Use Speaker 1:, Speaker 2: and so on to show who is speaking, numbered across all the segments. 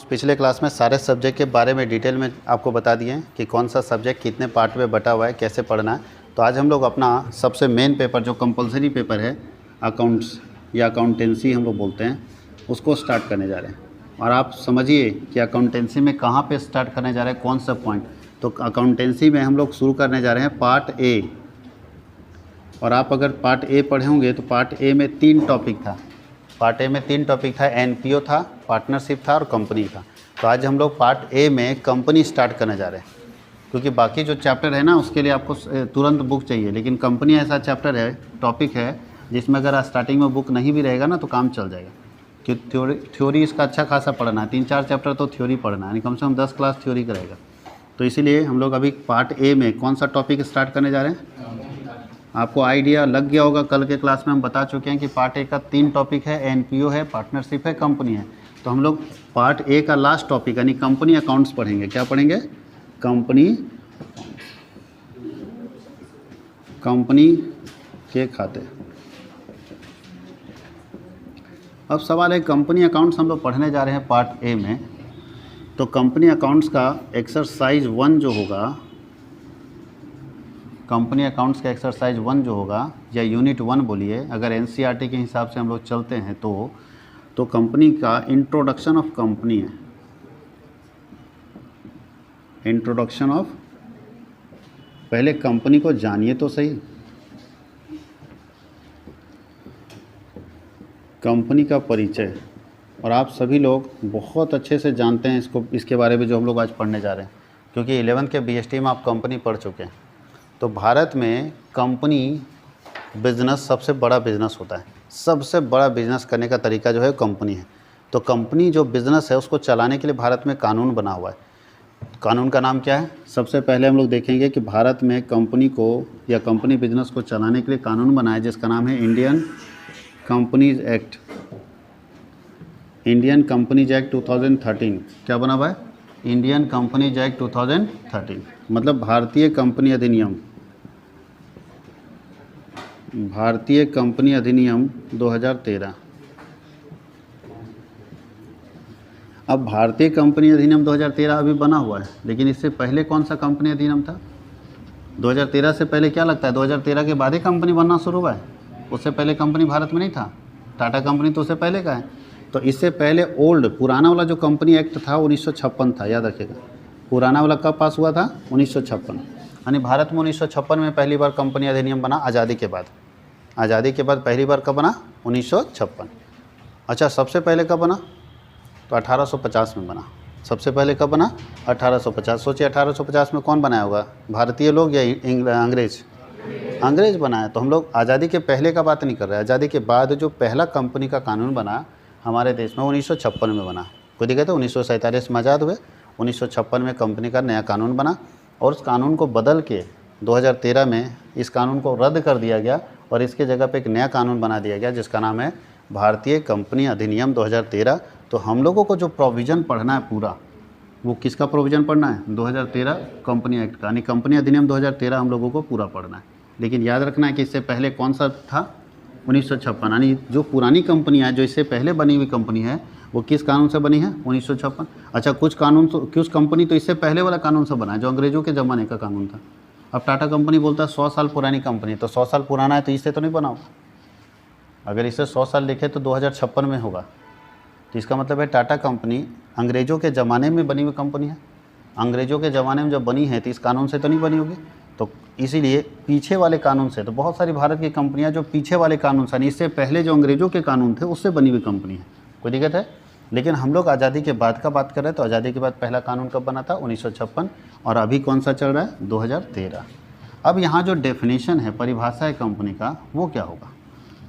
Speaker 1: पिछले क्लास में सारे सब्जेक्ट के बारे में डिटेल में आपको बता दिए हैं कि कौन सा सब्जेक्ट कितने पार्ट में बटा हुआ है, कैसे पढ़ना है। तो आज हम लोग अपना सबसे मेन पेपर जो कंपलसरी पेपर है अकाउंट्स या अकाउंटेंसी हम लोग बोलते हैं, उसको स्टार्ट करने जा रहे हैं। और आप समझिए कि अकाउंटेंसी में कहाँ पे स्टार्ट करने जा रहे हैं, कौन सा पॉइंट। तो अकाउंटेंसी में हम लोग शुरू करने जा रहे हैं पार्ट ए। और आप अगर पार्ट ए पढ़े होंगे तो पार्ट ए में 3 टॉपिक था। पार्ट ए में 3 टॉपिक था, एनपीओ था, पार्टनरशिप था और कंपनी था। तो आज हम लोग पार्ट ए में कंपनी स्टार्ट करने जा रहे हैं, क्योंकि बाकी जो चैप्टर है ना उसके लिए आपको तुरंत बुक चाहिए, लेकिन कंपनी ऐसा चैप्टर है, टॉपिक है, जिसमें अगर स्टार्टिंग में बुक नहीं भी रहेगा ना तो काम चल जाएगा। कि थ्योरी इसका अच्छा खासा पढ़ना है, 3-4 चैप्टर तो थ्योरी पढ़ना है, यानी कम से कम 10 क्लास थ्योरी करेगा। तो इसीलिए हम लोग अभी पार्ट ए में कौन सा टॉपिक स्टार्ट करने जा रहे हैं। आपको आइडिया लग गया होगा, कल के क्लास में हम बता चुके हैं कि पार्ट ए का 3 टॉपिक है, एनपीओ है, पार्टनरशिप है, कंपनी है। तो हम लोग पार्ट ए का लास्ट टॉपिक यानी कंपनी अकाउंट्स पढ़ेंगे। क्या पढ़ेंगे? कंपनी के खाते। अब सवाल है, कंपनी अकाउंट्स हम लोग पढ़ने जा रहे हैं पार्ट ए में, तो कंपनी अकाउंट्स का एक्सरसाइज 1 जो होगा, कंपनी अकाउंट्स का एक्सरसाइज 1 जो होगा या यूनिट 1 बोलिए, अगर एनसीईआरटी के हिसाब से हम लोग चलते हैं तो कंपनी का इंट्रोडक्शन ऑफ कंपनी है। इंट्रोडक्शन ऑफ, पहले कंपनी को जानिए तो सही। कंपनी का परिचय, और आप सभी लोग बहुत अच्छे से जानते हैं इसके बारे में जो हम लोग आज पढ़ने जा रहे हैं, क्योंकि 11th के बीएसटी में आप कंपनी पढ़ चुके हैं। तो भारत में कंपनी बिज़नेस सबसे बड़ा बिज़नेस होता है। सबसे बड़ा बिज़नेस करने का तरीका जो है कंपनी है। तो कंपनी जो बिज़नेस है उसको चलाने के लिए भारत में कानून बना हुआ है। कानून का नाम क्या है? सबसे पहले हम लोग देखेंगे कि भारत में कंपनी को या कंपनी बिज़नेस को चलाने के लिए कानून बना है, जिसका नाम है Indian companies act. Indian companies act 2013। क्या बना हुआ है? इंडियन कंपनीज एक्ट 2013, मतलब भारतीय कंपनी अधिनियम। भारतीय कंपनी अधिनियम 2013। अब भारतीय कंपनी अधिनियम 2013 अभी बना हुआ है, लेकिन इससे पहले कौन सा कंपनी अधिनियम था? 2013 से पहले क्या लगता है 2013 के बाद ही कंपनी बनना शुरू हुआ है? उससे पहले कंपनी भारत में नहीं था। टाटा कंपनी तो उससे पहले का है। तो इससे पहले ओल्ड पुराना वाला जो कंपनी एक्ट था 1956 था, याद रखिएगा। पुराना वाला कब पास हुआ था? 1956। यानी भारत में 1956 में पहली बार कंपनी अधिनियम बना, आज़ादी के बाद। आज़ादी के बाद पहली बार कब बना? 1956। अच्छा, सबसे पहले कब बना? तो 1850 में बना। सबसे पहले कब बना? 1850। सोचिए 1850 में कौन बनाया होगा? भारतीय लोग या अंग्रेज? अंग्रेज बनाया। तो हम लोग आज़ादी के पहले का बात नहीं कर रहे हैं। आज़ादी के बाद जो पहला कंपनी का कानून बना हमारे देश में 1956 में बना। कोई दिक्कत है? 1947 में आज़ाद हुए, 1956 में कंपनी का नया कानून बना, और उस कानून को बदल के 2013 में इस कानून को रद्द कर दिया गया और इसके जगह पे एक नया कानून बना दिया गया, जिसका नाम है भारतीय कंपनी अधिनियम 2013। तो हम लोगों को जो प्रोविज़न पढ़ना है पूरा, वो किसका प्रोविज़न पढ़ना है? 2013 कंपनी एक्ट का, यानी कंपनी अधिनियम 2013 हम लोगों को पूरा पढ़ना है। लेकिन याद रखना है कि इससे पहले कौन सा था? 1956। यानी जो पुरानी कंपनी है, जो इससे पहले बनी हुई कंपनी है, वो किस कानून से बनी है? 1956। अच्छा, कुछ कंपनी तो इससे पहले वाला कानून से बना है, जो अंग्रेजों के ज़माने का कानून था। अब टाटा कंपनी बोलता है 100 साल पुरानी कंपनी, तो 100 साल पुराना है तो इससे तो नहीं बना होगा। अगर इसे 100 साल लिखे तो 2056 में होगा। तो इसका मतलब है टाटा कंपनी अंग्रेज़ों के ज़माने में बनी हुई कंपनी है। अंग्रेज़ों के ज़माने में जब बनी है तो इस कानून से तो नहीं बनी होगी। तो इसीलिए पीछे वाले कानून से, तो बहुत सारी भारत की कंपनियां जो पीछे वाले कानून से, इससे पहले जो अंग्रेज़ों के कानून थे उससे बनी हुई कंपनी है। कोई दिक्कत है? लेकिन हम लोग आज़ादी के बाद का बात कर रहे हैं। तो आज़ादी के बाद पहला कानून कब बना था? 1956। और अभी कौन सा चल रहा है? 2013। अब यहाँ जो डेफिनेशन है, परिभाषा है कंपनी का, वो क्या होगा?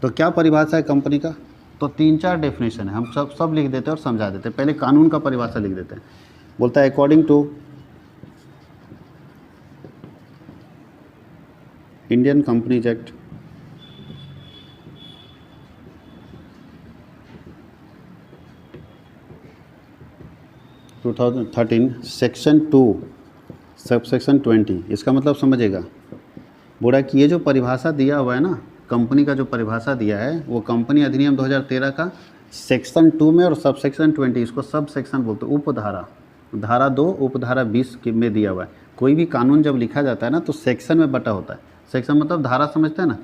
Speaker 1: तो क्या परिभाषा है कंपनी का? तो 3-4 डेफिनेशन है, हम सब लिख देते हैं और समझा देते हैं। पहले कानून का परिभाषा लिख देते हैं। बोलता है according to Indian companies act 2013 section 2 subsection 20। इसका मतलब समझेगा बोला कि ये जो परिभाषा दिया हुआ है ना, कंपनी का जो परिभाषा दिया है, वो कंपनी अधिनियम 2013 का सेक्शन 2 में और सब सेक्शन 20, इसको सब सेक्शन बोलते हैं, उपधारा, धारा 2 उपधारा 20 में दिया हुआ है। कोई भी कानून जब लिखा जाता है ना तो सेक्शन में बटा होता है। सेक्शन मतलब धारा, समझते हैं ना,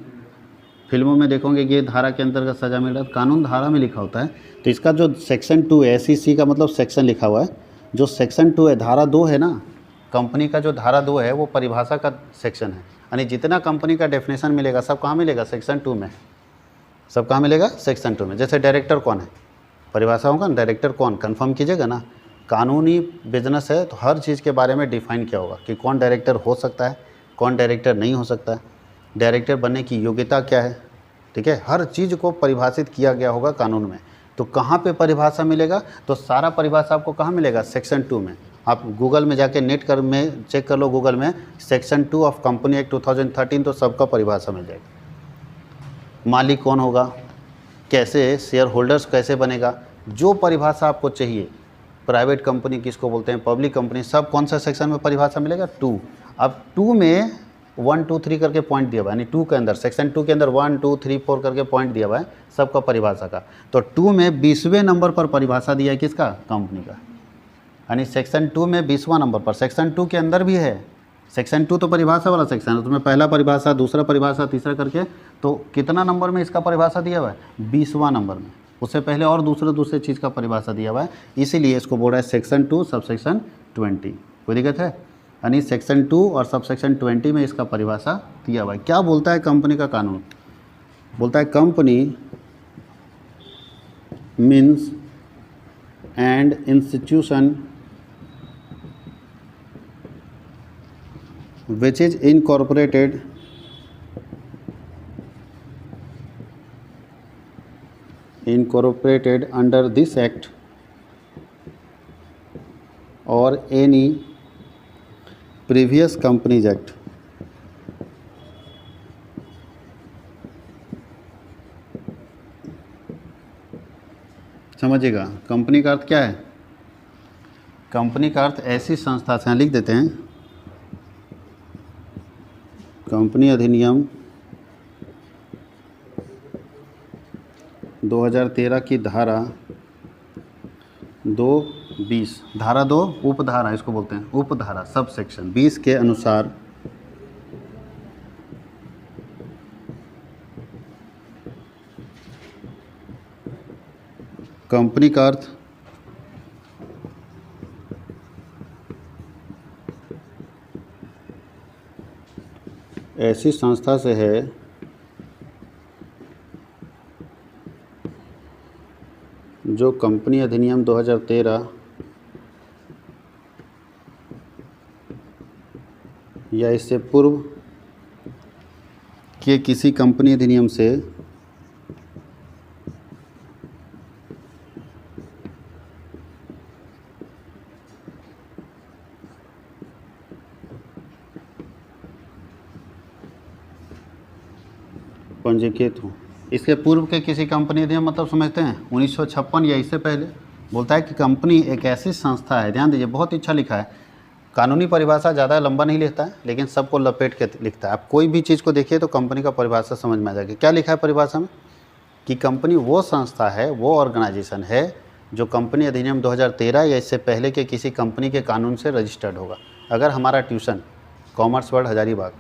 Speaker 1: फिल्मों में देखोगे ये धारा के अंतर्गत सजा मिल रहा है, कानून धारा में लिखा होता है। तो इसका जो सेक्शन 2 है, SEC का मतलब सेक्शन लिखा हुआ है, जो सेक्शन 2 है, धारा 2 है ना, कंपनी का जो धारा 2 है वो परिभाषा का सेक्शन है। यानी जितना कंपनी का डेफिनेशन मिलेगा सब कहाँ मिलेगा, सेक्शन 2 में। सब कहाँ मिलेगा, सेक्शन 2 में। जैसे डायरेक्टर कौन है, परिभाषा होगा ना, डायरेक्टर कौन, कंफर्म कीजिएगा ना। कानूनी बिजनेस है तो हर चीज़ के बारे में डिफाइन किया होगा कि कौन डायरेक्टर हो सकता है, कौन डायरेक्टर नहीं हो सकता है, डायरेक्टर बनने की योग्यता क्या है, ठीक है, हर चीज़ को परिभाषित किया गया होगा कानून में। तो कहाँ पे परिभाषा मिलेगा, तो सारा परिभाषा आपको कहाँ मिलेगा, सेक्शन 2 में। आप गूगल में जाके नेट में चेक कर लो, गूगल में सेक्शन 2 ऑफ कंपनी एक्ट 2013, तो सबका परिभाषा मिल जाएगा। मालिक कौन होगा, कैसे शेयर होल्डर्स कैसे बनेगा, जो परिभाषा आपको चाहिए, प्राइवेट कंपनी किसको बोलते हैं, पब्लिक कंपनी, सब कौन सा सेक्शन में परिभाषा मिलेगा, 2। अब 2 में 1 2 3 करके पॉइंट दिया हुआ है, यानी 2 के अंदर, सेक्शन 2 के अंदर 1 2 3 4 करके पॉइंट दिया हुआ है सबका परिभाषा का। तो 2 में 20वें नंबर पर परिभाषा दिया है किसका, कंपनी का, यानी सेक्शन 2 में 20वां नंबर पर। सेक्शन 2 के अंदर भी है, सेक्शन 2 तो परिभाषा वाला सेक्शन है, उसमें पहला परिभाषा, दूसरा परिभाषा, तीसरा करके, तो कितना नंबर में इसका परिभाषा दिया हुआ है, 20वां नंबर में। उससे पहले और दूसरे चीज़ का परिभाषा दिया हुआ है, इसीलिए इसको बोल रहा है सेक्शन 2 सब सेक्शन 20। कोई दिक्कत है, यानी सेक्शन 2 और सब सेक्शन 20 में इसका परिभाषा दिया हुआ है। क्या बोलता है कंपनी का कानून, बोलता है company means and institution which is incorporated under this act or any previous companies act। समझिएगा, कंपनी का अर्थ क्या है, कंपनी का अर्थ ऐसी संस्था से, लिख देते हैं, कंपनी अधिनियम 2013 की धारा 2(20), धारा 2 उपधारा, इसको बोलते हैं उपधारा, सब सेक्शन 20 के अनुसार कंपनी का अर्थ ऐसी संस्था से है जो कंपनी अधिनियम 2013 या इससे पूर्व के किसी कंपनी अधिनियम से पंजीकृत हो। इसके पूर्व के किसी कंपनी अधिनियम मतलब समझते हैं 1956 या इससे पहले। बोलता है कि कंपनी एक ऐसी संस्था है, ध्यान दीजिए, बहुत अच्छा लिखा है, कानूनी परिभाषा ज़्यादा लंबा नहीं लिखता है लेकिन सबको लपेट के लिखता है। आप कोई भी चीज़ को देखिए तो कंपनी का परिभाषा समझ में आ जाएगी। क्या लिखा है परिभाषा में, कि कंपनी वो संस्था है, वो ऑर्गेनाइजेशन है जो कंपनी अधिनियम 2013 या इससे पहले के किसी कंपनी के कानून से रजिस्टर्ड होगा। अगर हमारा ट्यूशन कॉमर्स वर्ल्ड हजारीबाग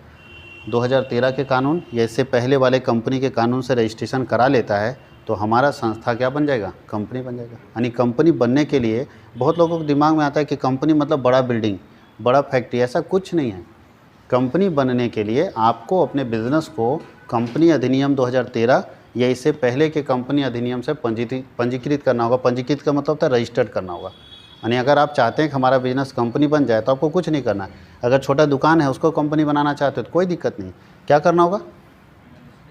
Speaker 1: 2013 के कानून या इससे पहले वाले कंपनी के कानून से रजिस्ट्रेशन करा लेता है तो हमारा संस्था क्या बन जाएगा, कंपनी बन जाएगा। यानी कंपनी बनने के लिए बहुत लोगों के दिमाग में आता है कि कंपनी मतलब बड़ा बिल्डिंग, बड़ा फैक्ट्री, ऐसा कुछ नहीं है। कंपनी बनने के लिए आपको अपने बिजनेस को कंपनी अधिनियम 2013 या इससे पहले के कंपनी अधिनियम से पंजीकृत करना होगा। पंजीकृत का मतलब होता है रजिस्टर्ड करना होगा। यानी अगर आप चाहते हैं कि हमारा बिजनेस कंपनी बन जाए तो आपको कुछ नहीं करना है। अगर छोटा दुकान है उसको कंपनी बनाना चाहते हो तो कोई दिक्कत नहीं। क्या करना होगा,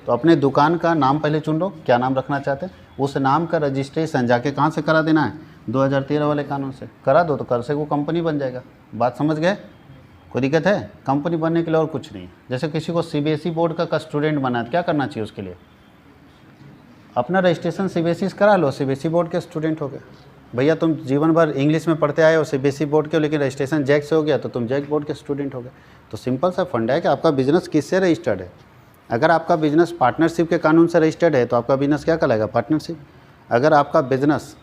Speaker 1: तो अपने दुकान का नाम पहले चुन लो, क्या नाम रखना चाहते हैं, उस नाम का रजिस्ट्रेशन जाके कहाँ से करा देना है, 2013 वाले कानून से करा दो तो कर से वो कंपनी बन जाएगा। बात समझ गए, कोई दिक्कत है। कंपनी बनने के लिए और कुछ नहीं। जैसे किसी को CBSE बोर्ड का स्टूडेंट बना है, क्या करना चाहिए उसके लिए, अपना रजिस्ट्रेशन CBSE से करा लो, CBSE बोर्ड के स्टूडेंट हो गए। भैया तुम जीवन भर इंग्लिश में पढ़ते आए हो, CBSE बोर्ड के, लेकिन रजिस्ट्रेशन जैक से हो गया तो तुम जैक बोर्ड के स्टूडेंट हो गए। तो सिंपल सा फंडा है कि आपका बिजनेस किससे रजिस्टर्ड है। अगर आपका बिजनेस पार्टनरशिप के कानून से रजिस्टर्ड है तो आपका बिजनेस क्या कहलाएगा, पार्टनरशिप। अगर आपका business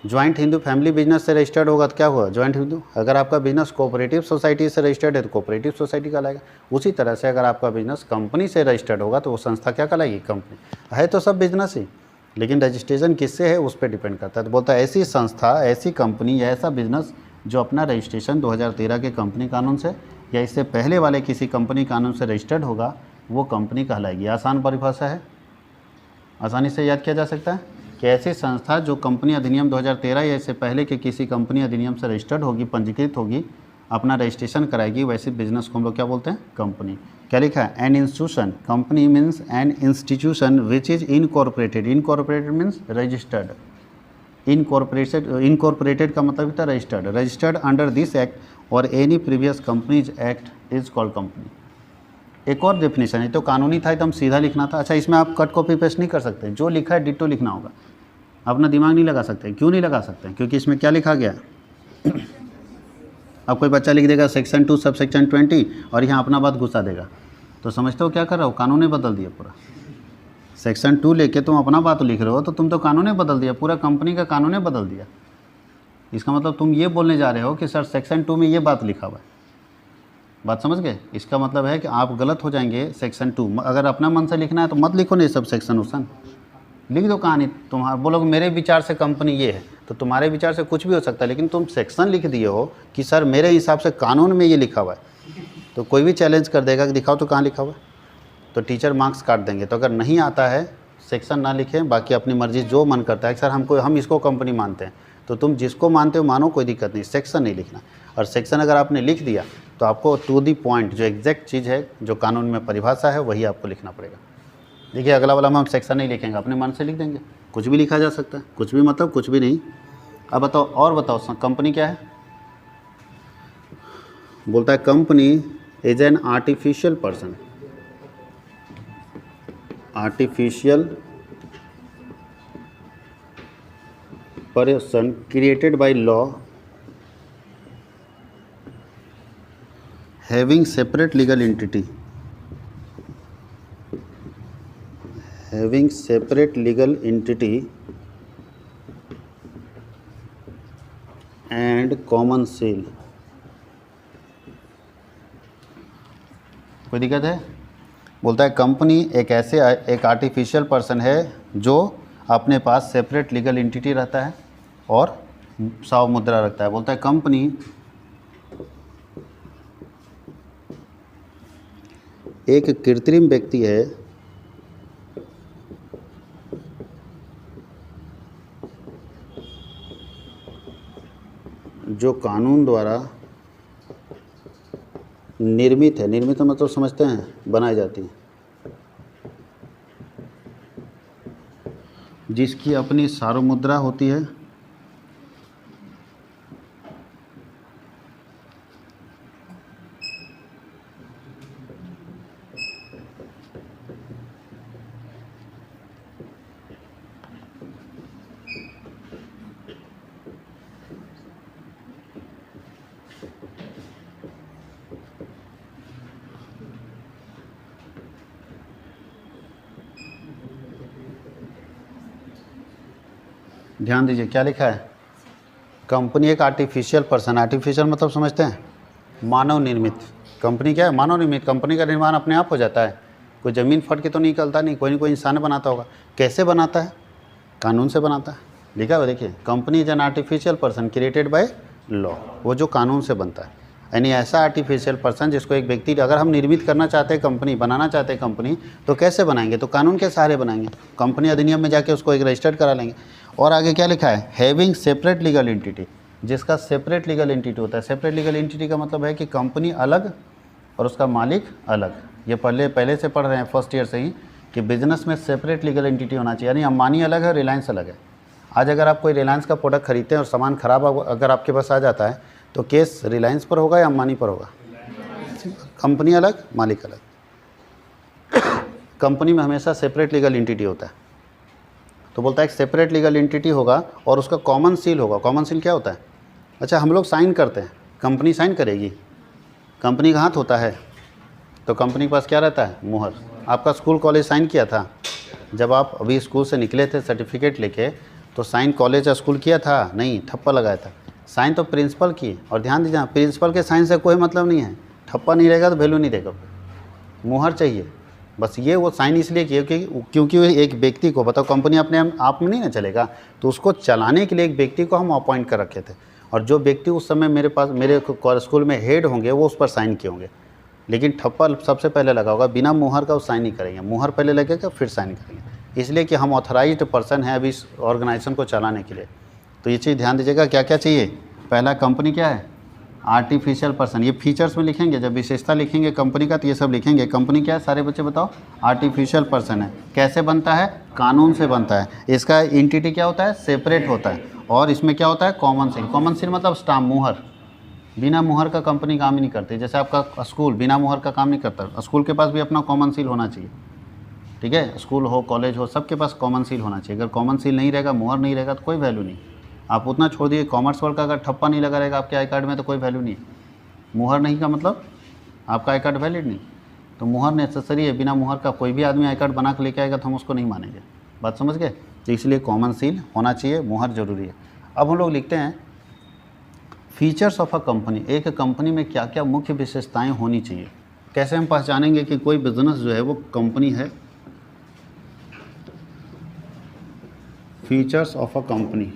Speaker 1: joint Hindu family business से रजिस्टर्ड होगा तो क्या होगा, ज्वाइंट हिंदू। अगर आपका बिजनेस कोऑपरेटिव सोसाइटी से रजिस्टर्ड है तो कोऑपरेटिव सोसाइटी कहलाएगा। उसी तरह से अगर आपका बिजनेस कंपनी से रजिस्टर्ड होगा तो वो संस्था क्या कहलाएगी, कंपनी। है तो सब बिजनेस ही, लेकिन रजिस्ट्रेशन किससे है उस पर डिपेंड करता है। तो बोलता है ऐसी संस्था, ऐसी कंपनी या ऐसा बिजनेस जो अपना रजिस्ट्रेशन 2013 के कंपनी कानून से या इससे पहले वाले किसी कंपनी कानून से रजिस्टर्ड होगा, वो कंपनी कहलाएगी। आसान परिभाषा है, आसानी से याद किया जा सकता है कि ऐसी संस्था जो कंपनी अधिनियम 2013 या इससे पहले के किसी कंपनी अधिनियम से रजिस्टर्ड होगी, पंजीकृत होगी, अपना रजिस्ट्रेशन कराएगी, वैसे बिजनेस को हम लोग क्या बोलते हैं, कंपनी। क्या लिखा है, an institution, company means an institution which is incorporated. Incorporated means registered, इनकॉर्पोरेटेड का मतलब था registered, registered under this act और any previous companies act is called company. एक और डेफिनेशन है, तो कानूनी था तो हम सीधा लिखना था। अच्छा, इसमें आप कट कॉपी पेस्ट नहीं कर सकते, जो लिखा है डिट्टो लिखना होगा, अपना दिमाग नहीं लगा सकते। क्यों नहीं लगा सकते, क्योंकि इसमें क्या लिखा गया अब कोई बच्चा लिख देगा सेक्शन 2 सब सेक्शन 20 और यहाँ अपना बात घुसा देगा, तो समझते हो क्या कर रहा हो, कानून ने बदल दिया पूरा। सेक्शन 2 लेके तुम अपना बात लिख रहे हो तो तुम तो कानून ने बदल दिया, पूरा कंपनी का कानून ने बदल दिया। इसका मतलब तुम ये बोलने जा रहे हो कि सर सेक्शन 2 में ये बात लिखा हुआ है, बात समझ गए। इसका मतलब है कि आप गलत हो जाएंगे। सेक्शन 2 अगर अपना मन से लिखना है तो मत लिखो, नहीं सब सेक्शन उसन लिख दो कहानी। तुम्हारा बोलोगे मेरे विचार से कंपनी ये है, तो तुम्हारे विचार से कुछ भी हो सकता है, लेकिन तुम सेक्शन लिख दिए हो कि सर मेरे हिसाब से कानून में ये लिखा हुआ है, तो कोई भी चैलेंज कर देगा कि दिखाओ तो कहाँ लिखा हुआ है, तो टीचर मार्क्स काट देंगे। तो अगर नहीं आता है सेक्शन ना लिखें, बाकी अपनी मर्जी जो मन करता है, सर हम इसको कंपनी मानते हैं, तो तुम जिसको मानते हो मानो, कोई दिक्कत नहीं, सेक्शन नहीं लिखना। और सेक्शन अगर आपने लिख दिया तो आपको टू दी पॉइंट जो एग्जैक्ट चीज़ है जो कानून में परिभाषा है वही आपको लिखना पड़ेगा। देखिए अगला वाला में हम सेक्शन नहीं लिखेंगे, अपने मन से लिख देंगे, कुछ भी लिखा जा सकता है, कुछ भी मतलब कुछ भी नहीं। अब बताओ, और बताओ कंपनी क्या है। बोलता है company is an artificial person, artificial person created by law having separate legal entity, having separate legal entity and common seal। कोई दिक्कत है। बोलता है कंपनी एक आर्टिफिशियल पर्सन है जो अपने पास सेपरेट लीगल एंटिटी रहता है और साव मुद्रा रखता है। बोलता है कंपनी एक कृत्रिम व्यक्ति है जो कानून द्वारा निर्मित है। निर्मित मतलब समझते हैं, बनाई जाती है, जिसकी अपनी सार्वमुद्रा होती है ध्यान दीजिए क्या लिखा है। कंपनी एक आर्टिफिशियल पर्सन, आर्टिफिशियल मतलब समझते हैं मानव निर्मित। कंपनी क्या है, मानव निर्मित। कंपनी का निर्माण अपने आप हो जाता है, कोई ज़मीन फट के तो निकलता नहीं, कोई ना कोई इंसान बनाता होगा। कैसे बनाता है, कानून से बनाता है। लिखा हुआ देखिए, company is an artificial person created by law, वो जो कानून से बनता है। यानी ऐसा आर्टिफिशियल पर्सन जिसको एक व्यक्ति, अगर हम निर्मित करना चाहते हैं कंपनी, बनाना चाहते हैं कंपनी, तो कैसे बनाएंगे, तो कानून के सहारे बनाएंगे। कंपनी अधिनियम में जाके उसको एक रजिस्टर्ड करा लेंगे। और आगे क्या लिखा है, हैविंग सेपरेट लीगल एंटिटी, जिसका सेपरेट लीगल एंटिटी होता है। सेपरेट लीगल एंटिटी का मतलब है कि कंपनी अलग और उसका मालिक अलग। ये पहले से पढ़ रहे हैं फर्स्ट ईयर से ही कि बिजनेस में सेपरेट लीगल एंटिटी होना चाहिए। यानी अंबानी अलग है, रिलायंस अलग है। आज अगर आप कोई रिलायंस का प्रोडक्ट खरीदते हैं और सामान ख़राब अगर आपके पास आ जाता है तो केस रिलायंस पर होगा या अंबानी पर होगा। कंपनी अलग, मालिक अलग। कंपनी में हमेशा सेपरेट लीगल एंटिटी होता है। तो बोलता है एक सेपरेट लीगल एंटिटी होगा और उसका कॉमन सील होगा। कॉमन सील क्या होता है, अच्छा हम लोग साइन करते हैं, कंपनी साइन करेगी, कंपनी का हाथ होता है, तो कंपनी के पास क्या रहता है, मुहर। आपका स्कूल कॉलेज साइन किया था, जब आप अभी स्कूल से निकले थे सर्टिफिकेट लेके, तो साइन कॉलेज या स्कूल किया था? नहीं, ठप्पा लगाया था। साइन तो प्रिंसिपल की, और ध्यान दीजिए प्रिंसिपल के साइन से कोई मतलब नहीं है। ठप्पा नहीं रहेगा तो वैल्यू नहीं देगा, मुहर चाहिए। बस ये वो साइन इसलिए किए क्योंकि वो एक व्यक्ति को, बताओ कंपनी अपने आप में नहीं ना चलेगा, तो उसको चलाने के लिए एक व्यक्ति को हम अपॉइंट कर रखे थे, और जो व्यक्ति उस समय मेरे स्कूल में हेड होंगे वो उस पर साइन किए होंगे। लेकिन ठप्पा सबसे पहले लगा होगा, बिना मुहर का वो साइन नहीं करेंगे, मुहर पहले लगेगा फिर साइन करेंगे, इसलिए कि हम ऑथराइज्ड पर्सन हैं अभी इस ऑर्गेनाइजेशन को चलाने के लिए। तो ये चीज़ ध्यान दीजिएगा, क्या क्या चाहिए। पहला कंपनी क्या है? Artificial person. ये फीचर्स में लिखेंगे, जब विशेषता लिखेंगे कंपनी का तो ये सब लिखेंगे। कंपनी क्या है सारे बच्चे बताओ? आर्टिफिशियल पर्सन है। कैसे बनता है? कानून से बनता है। इसका एंटिटी क्या होता है? सेपरेट होता है। और इसमें क्या होता है? Common seal. कॉमन सील मतलब स्टाम्प, मुहर। बिना मुहर का कंपनी काम ही नहीं करती। जैसे आपका स्कूल बिना मुहर का काम नहीं करता, स्कूल के पास भी अपना कॉमन सील होना चाहिए। ठीक है, स्कूल हो कॉलेज हो सबके पास कॉमन सील होना चाहिए। अगर कॉमन सील नहीं रहेगा, मुहर नहीं रहेगा तो कोई वैल्यू नहीं। आप उतना छोड़ दिए, कॉमर्स वर्ड का अगर ठप्पा नहीं लगा रहेगा आपके आई कार्ड में तो कोई वैल्यू नहीं। मुहर नहीं का मतलब आपका आई कार्ड वैलिड नहीं। तो मुहर नेसेसरी है, बिना मुहर का कोई भी आदमी आई कार्ड बना के लेके आएगा तो हम उसको नहीं मानेंगे। बात समझ गए? तो इसलिए कॉमन सील होना चाहिए, मुहर ज़रूरी है। अब हम लोग लिखते हैं फीचर्स ऑफ अ कंपनी। एक कंपनी में क्या क्या मुख्य विशेषताएं होनी चाहिए। कैसे हम पहचानेंगे कि कोई बिजनेस जो है वो कंपनी है। Features of a company,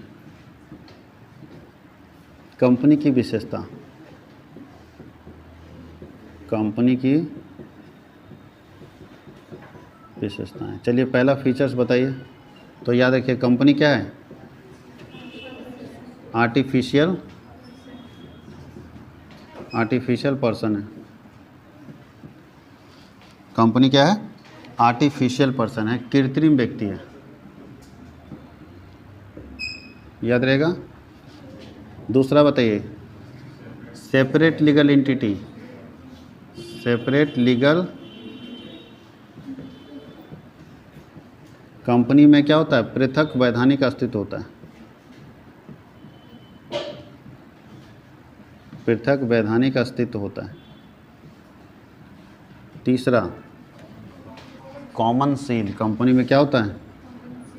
Speaker 1: company की विशेषता, कंपनी की विशेषताएं। चलिए पहला फीचर्स बताइए। तो याद रखिए कंपनी क्या है? आर्टिफिशियल पर्सन है। कंपनी क्या है? आर्टिफिशियल पर्सन है, कृत्रिम व्यक्ति है। याद रहेगा। दूसरा बताइए, separate legal entity. Separate legal, company में क्या होता है? पृथक वैधानिक अस्तित्व होता है। पृथक वैधानिक अस्तित्व होता है। तीसरा, कॉमन सील। कंपनी में क्या होता है?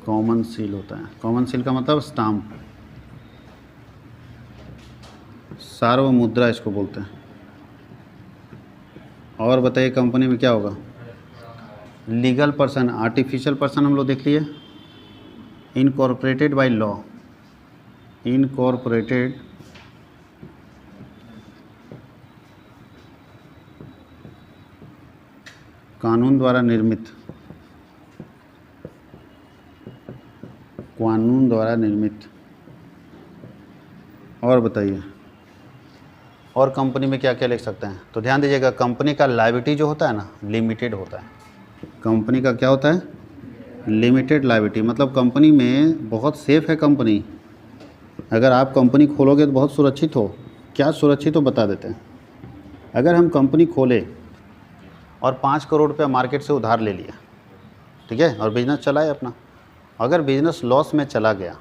Speaker 1: कॉमन सील होता है। कॉमन सील का मतलब स्टाम्प, सार्वमुद्रा इसको बोलते हैं। और बताइए कंपनी में क्या होगा? Legal person. आर्टिफिशियल पर्सन हम लोग देख लिए, इनकॉर्पोरेटेड बाय लॉ। इनकॉर्पोरेटेड कानून द्वारा निर्मित, कानून द्वारा निर्मित। और बताइए और कंपनी में क्या क्या लिख सकते हैं? तो ध्यान दीजिएगा कंपनी का लायबिलिटी जो होता है ना, लिमिटेड होता है। कंपनी का क्या होता है? Limited liability. मतलब कंपनी में बहुत सेफ है कंपनी। अगर आप कंपनी खोलोगे तो बहुत सुरक्षित हो। क्या सुरक्षित हो बता देते हैं। अगर हम कंपनी खोले और 5 करोड़ रुपया मार्केट से उधार ले लिया, ठीक है, और बिज़नेस चलाए अपना, अगर बिज़नेस लॉस में चला गया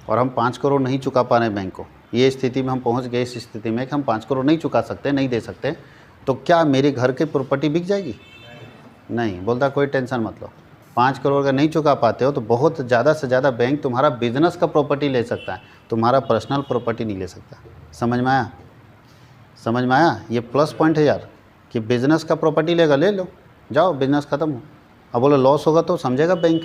Speaker 1: और हम 5 करोड़ नहीं चुका पा रहे बैंक को, ये स्थिति में हम पहुंच गए, इस स्थिति में कि हम 5 करोड़ नहीं चुका सकते, नहीं दे सकते, तो क्या मेरे घर की प्रॉपर्टी बिक जाएगी? नहीं। बोलता कोई टेंशन मत लो, 5 करोड़ अगर नहीं चुका पाते हो तो बहुत ज़्यादा से ज़्यादा बैंक तुम्हारा बिजनेस का प्रॉपर्टी ले सकता है, तुम्हारा पर्सनल प्रॉपर्टी नहीं ले सकता। समझ में आया? समझ में आया? ये प्लस पॉइंट है यार, कि बिज़नेस का प्रॉपर्टी लेगा, ले लो, जाओ, बिज़नेस ख़त्म हो। अब बोलो लॉस होगा तो समझेगा बैंक,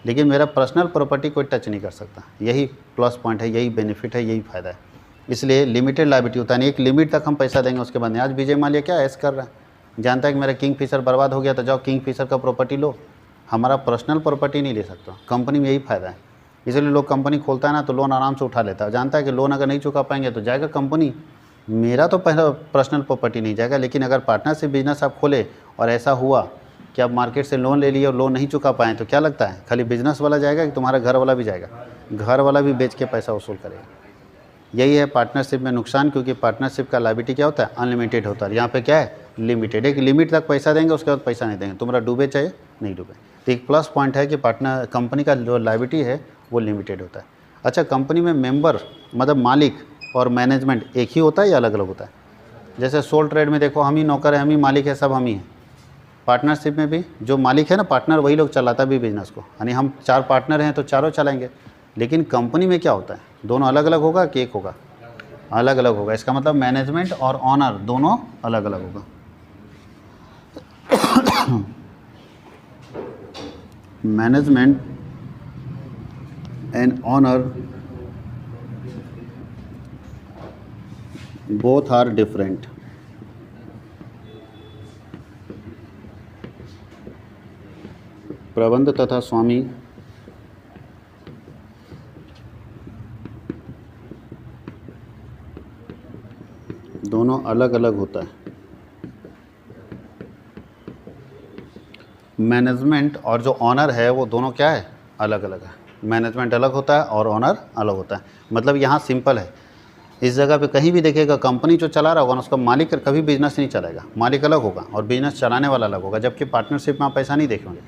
Speaker 1: लेकिन मेरा पर्सनल प्रॉपर्टी कोई टच नहीं कर सकता। यही प्लस पॉइंट है, यही बेनिफिट है, यही फ़ायदा है। इसलिए लिमिटेड लायबिलिटी होता है। नहीं, एक लिमिट तक हम पैसा देंगे, उसके बाद नहीं। आज विजय माल्या क्या ऐसा कर रहा है, जानता है कि मेरा किंग फिशर बर्बाद हो गया, तो जाओ किंग फिशर का प्रॉपर्टी लो, हमारा पर्सनल प्रॉपर्टी नहीं ले सकता। कंपनी में यही फ़ायदा है। इसलिए लोग कंपनी खोलता है ना तो लोन आराम से उठा लेता है, जानता है कि लोन अगर नहीं चुका पाएंगे तो जाएगा कंपनी, मेरा तो पहला पर्सनल प्रॉपर्टी नहीं जाएगा। लेकिन अगर पार्टनरशिप बिजनेस आप खोले और ऐसा हुआ कि आप मार्केट से लोन ले लिए और लोन नहीं चुका पाएँ, तो क्या लगता है खाली बिजनेस वाला जाएगा कि तुम्हारा घर वाला भी जाएगा? घर वाला भी बेच के पैसा वसूल करेगा। यही है पार्टनरशिप में नुकसान, क्योंकि पार्टनरशिप का लायबिलिटी क्या होता है? अनलिमिटेड होता है। यहाँ पे क्या है? लिमिटेड। एक लिमिट तक पैसा देंगे, उसके बाद पैसा नहीं देंगे, तुम्हारा डूबे चाहे नहीं डूबे। तो एक प्लस पॉइंट है कि कंपनी का जो लायबिलिटी है वो लिमिटेड होता है। अच्छा, कंपनी में मेंबर मतलब मालिक और मैनेजमेंट एक ही होता है या अलग अलग होता है? जैसे सोल ट्रेड में देखो, हम ही नौकर हैं, हम ही मालिक है, सब हम ही हैं। पार्टनरशिप में भी जो मालिक है ना, पार्टनर, वही लोग चलाता भी बिजनेस को, यानी हम 4 पार्टनर हैं तो चारों चलाएंगे। लेकिन कंपनी में क्या होता है, दोनों अलग अलग होगा कि एक होगा? अलग अलग होगा। इसका मतलब मैनेजमेंट और ऑनर दोनों अलग अलग होगा। Management and owner both are different. प्रबंध तथा स्वामी दोनों अलग अलग होता है। मैनेजमेंट और जो ऑनर है वो दोनों क्या है, अलग अलग है। मैनेजमेंट अलग होता है और ऑनर अलग होता है। मतलब यहाँ सिंपल है, इस जगह पे कहीं भी देखिएगा कंपनी जो चला रहा होगा ना, उसका मालिक कभी बिजनेस नहीं चलाएगा, मालिक अलग होगा और बिजनेस चलाने वाला अलग होगा। जबकि पार्टनरशिप में आप ऐसा नहीं देखेंगे,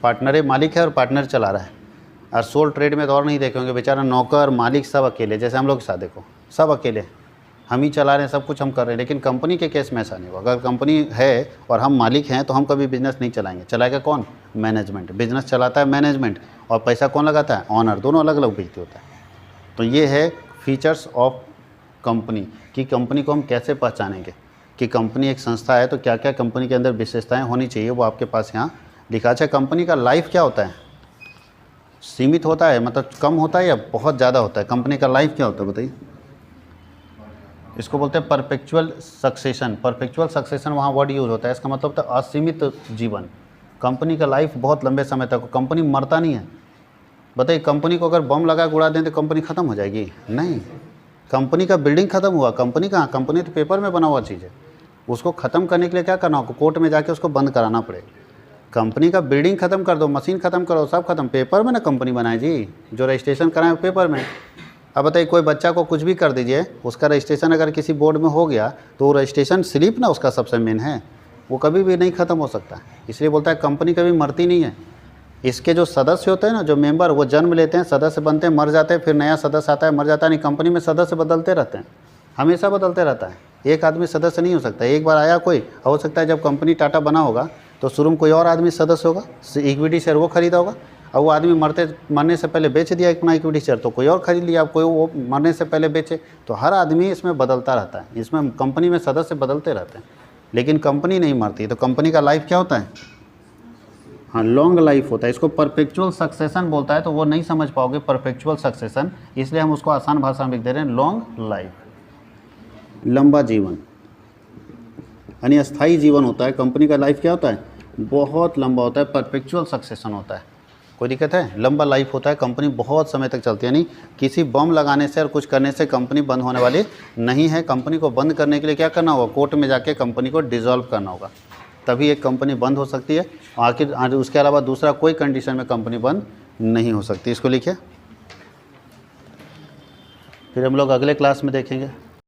Speaker 1: पार्टनर मालिक है और पार्टनर चला रहा है। और सोल ट्रेड में तो और नहीं देखेंगे, बेचारा नौकर मालिक सब अकेले, जैसे हम लोग के साथ देखो सब अकेले, हम ही चला रहे हैं, सब कुछ हम कर रहे हैं। लेकिन कंपनी के केस में ऐसा नहीं होगा। अगर कंपनी है और हम मालिक हैं तो हम कभी बिजनेस नहीं चलाएंगे। चलाएगा कौन? मैनेजमेंट। बिजनेस चलाता है मैनेजमेंट और पैसा कौन लगाता है? ऑनर। दोनों अलग अलग व्यक्ति होता है। तो ये है फीचर्स ऑफ कंपनी कि कंपनी को हम कैसे पहचानेंगे कि कंपनी एक संस्था है, तो क्या क्या कंपनी के अंदर विशेषताएं होनी चाहिए वो आपके पास यहाँ लिखा। अच्छा, कंपनी का लाइफ क्या होता है? सीमित होता है, मतलब कम होता है या बहुत ज़्यादा होता है? कंपनी का लाइफ क्या होता है बताइए? इसको बोलते हैं परपेचुअल सक्सेशन। परपेचुअल सक्सेशन वहाँ वर्ड यूज़ होता है, इसका मतलब होता है असीमित जीवन। कंपनी का लाइफ बहुत लंबे समय तक, कंपनी मरता नहीं है। बताइए, कंपनी को अगर बम लगा के उड़ा दें तो कंपनी ख़त्म हो जाएगी? नहीं। कंपनी का बिल्डिंग ख़त्म हुआ, कंपनी कहाँ? कंपनी तो पेपर में बना हुआ चीज़ है। उसको ख़त्म करने के लिए क्या करना होगा? कोर्ट में जाके उसको बंद कराना पड़ेगा। कंपनी का बिल्डिंग ख़त्म कर दो, मशीन ख़त्म करो, सब ख़त्म, पेपर में ना कंपनी बनाए जी। जो रजिस्ट्रेशन कराए पेपर में। अब बताइए, कोई बच्चा को कुछ भी कर दीजिए, उसका रजिस्ट्रेशन अगर किसी बोर्ड में हो गया तो वो रजिस्ट्रेशन स्लिप ना उसका सबसे मेन है, वो कभी भी नहीं ख़त्म हो सकता। इसलिए बोलता है कंपनी कभी मरती नहीं है। इसके जो सदस्य होते हैं ना, जो मेंबर, वो जन्म लेते हैं, सदस्य बनते हैं, मर जाते हैं, फिर नया सदस्य आता है, मर जाता है। नहीं, कंपनी में सदस्य बदलते रहते हैं, हमेशा बदलते रहता है। एक आदमी सदस्य नहीं हो सकता। एक बार आया कोई, हो सकता है जब कंपनी टाटा बना होगा तो शुरू में कोई और आदमी सदस्य होगा, इक्विटी शेयर वो खरीदा होगा, और वो आदमी मरने से पहले बेच दिया अपना इक्विटी शेयर, तो कोई और खरीद लिया, कोई वो मरने से पहले बेचे। तो हर आदमी इसमें बदलता रहता है, इसमें कंपनी में सदस्य बदलते रहते हैं, लेकिन कंपनी नहीं मरती। तो कंपनी का लाइफ क्या होता है? हाँ, लॉन्ग लाइफ होता है। इसको परपेचुअल सक्सेशन बोलता है, तो वो नहीं समझ पाओगे परपेचुअल सक्सेशन, इसलिए हम उसको आसान भाषा में लिख दे रहे हैं लॉन्ग लाइफ, लंबा जीवन, यानी अस्थायी जीवन होता है। कंपनी का लाइफ क्या होता है? बहुत लंबा होता है, परपेचुअल सक्सेशन होता है। कोई दिक्कत है? लंबा लाइफ होता है, कंपनी बहुत समय तक चलती है। यानी किसी बम लगाने से और कुछ करने से कंपनी बंद होने वाली नहीं है। कंपनी को बंद करने के लिए क्या करना होगा? कोर्ट में जाके कंपनी को डिसॉल्व करना होगा, तभी एक कंपनी बंद हो सकती है। आखिर उसके अलावा दूसरा कोई कंडीशन में कंपनी बंद नहीं हो सकती। इसको लिखिए, फिर हम लोग अगले क्लास में देखेंगे।